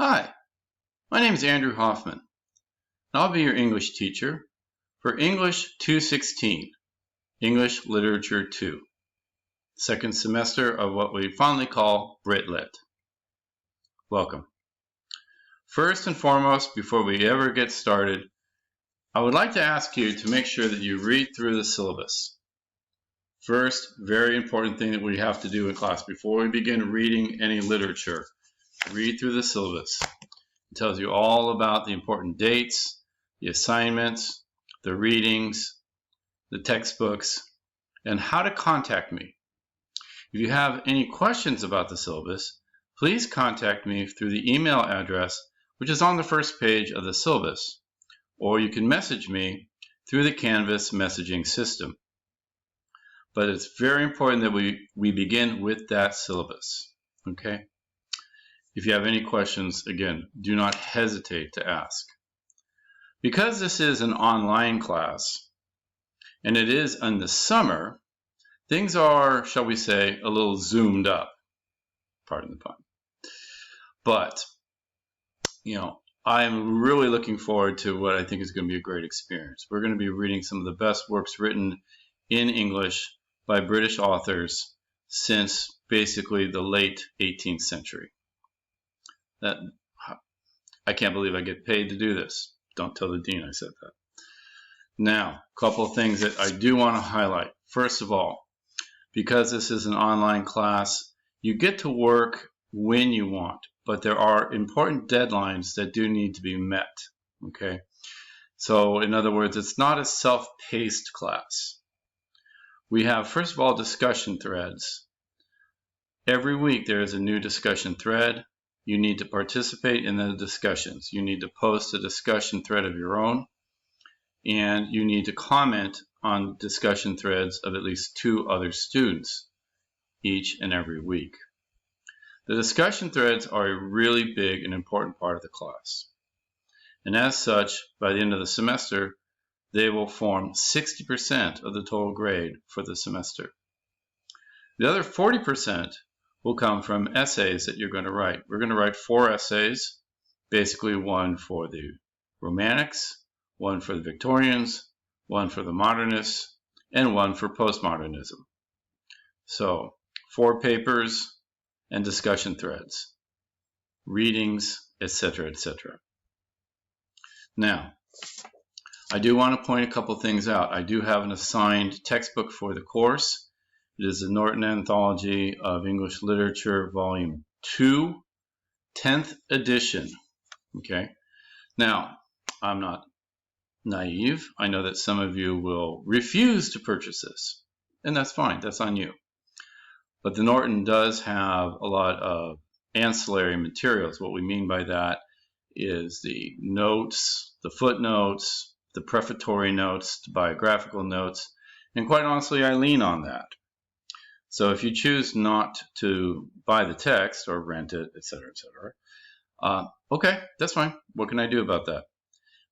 Hi, my name is Andrew Hoffman, and I'll be your English teacher for English 216, English Literature 2, second semester of what we fondly call BritLit. Welcome. First and foremost, before we ever get started, I would like to ask you to make sure that you read through the syllabus. First, very important thing that we have to do in class before we begin reading any literature, read through the syllabus. It tells you all about the important dates, the assignments, the readings, the textbooks, and how to contact me. If you have any questions about the syllabus, please contact me through the email address which is on the first page of the syllabus, or you can message me through the Canvas messaging system. But it's very important that we begin with that syllabus, okay? If you have any questions, again, do not hesitate to ask. Because this is an online class, and it is in the summer, things are, shall we say, a little zoomed up. Pardon the pun. But, I'm really looking forward to what I think is going to be a great experience. We're going to be reading some of the best works written in English by British authors since basically the late 18th century. I can't believe I get paid to do this. Don't tell the dean I said that. Now, a couple of things that I do want to highlight. First of all, because this is an online class, you get to work when you want, but there are important deadlines that do need to be met, okay? So, in other words, it's not a self-paced class. We have, first of all, discussion threads. Every week there is a new discussion thread. You need to participate in the discussions. You need to post a discussion thread of your own, and you need to comment on discussion threads of at least 2 other students each and every week. The discussion threads are a really big and important part of the class. And as such, by the end of the semester, they will form 60% of the total grade for the semester. The other 40% will come from essays that you're going to write. We're going to write 4 essays, basically one for the Romantics, one for the Victorians, one for the Modernists, and one for Postmodernism. So, 4 papers and discussion threads, readings, etc., etc. Now, I do want to point a couple things out. I do have an assigned textbook for the course. It is the Norton Anthology of English Literature, Volume 2, 10th edition. Okay. Now, I'm not naive. I know that some of you will refuse to purchase this, and that's fine. That's on you. But the Norton does have a lot of ancillary materials. What we mean by that is the notes, the footnotes, the prefatory notes, the biographical notes, and quite honestly, I lean on that. So if you choose not to buy the text or rent it, etc., etc., okay, that's fine. What can I do about that?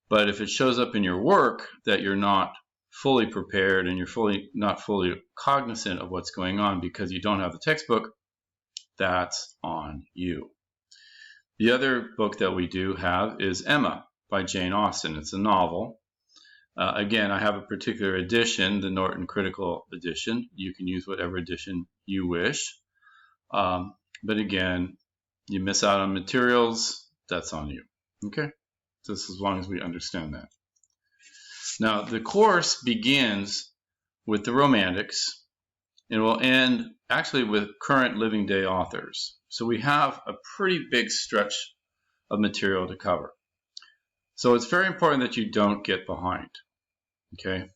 But if it shows up in your work that you're not fully prepared and you're not fully cognizant of what's going on because you don't have the textbook, that's on you. The other book that we do have is Emma by Jane Austen. It's a novel. Again, I have a particular edition, the Norton Critical Edition. You can use whatever edition you wish. But again, you miss out on materials, that's on you. Okay? Just as long as we understand that. Now, the course begins with the Romantics and will end actually with current living day authors. So we have a pretty big stretch of material to cover. So it's very important that you don't get behind. Okay?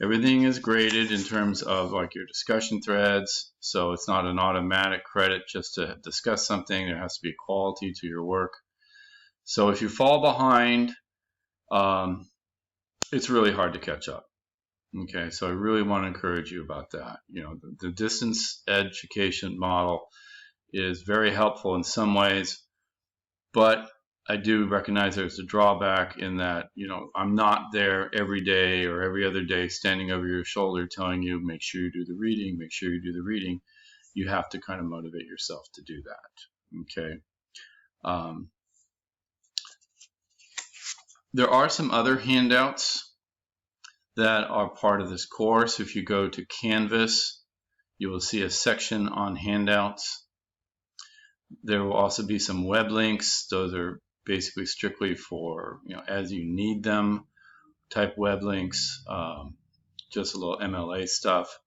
Everything is graded in terms of like your discussion threads, so it's not an automatic credit just to discuss something. There has to be quality to your work. So if you fall behind, it's really hard to catch up. Okay, so I really want to encourage you about that. The distance education model is very helpful in some ways, but I do recognize there's a drawback in that, I'm not there every day or every other day standing over your shoulder telling you, make sure you do the reading, make sure you do the reading. You have to kind of motivate yourself to do that. Okay. There are some other handouts that are part of this course. If you go to Canvas, you will see a section on handouts. There will also be some web links. Those are basically strictly for, as you need them type web links, just a little MLA stuff.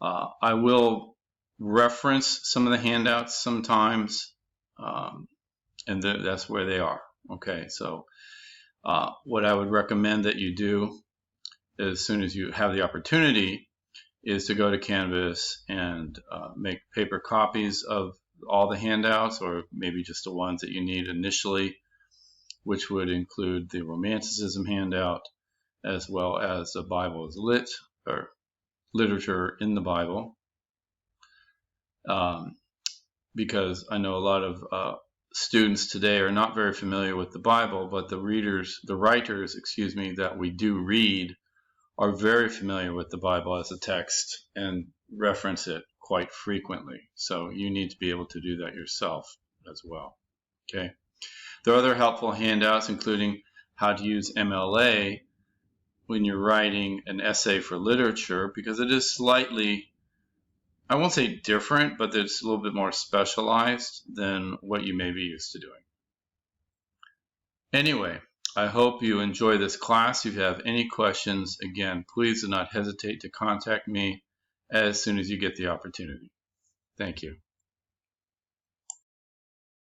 I will reference some of the handouts sometimes, and that's where they are. Okay, so what I would recommend that you do as soon as you have the opportunity is to go to Canvas and make paper copies of all the handouts, or maybe just the ones that you need initially, which would include the Romanticism handout, as well as the Bible is lit, or literature in the Bible, because I know a lot of students today are not very familiar with the Bible, but the writers, that we do read are very familiar with the Bible as a text and reference it quite frequently. So you need to be able to do that yourself as well. Okay. There are other helpful handouts, including how to use MLA when you're writing an essay for literature, because it is slightly, I won't say different, but it's a little bit more specialized than what you may be used to doing. Anyway, I hope you enjoy this class. If you have any questions, again, please do not hesitate to contact me as soon as you get the opportunity. Thank you.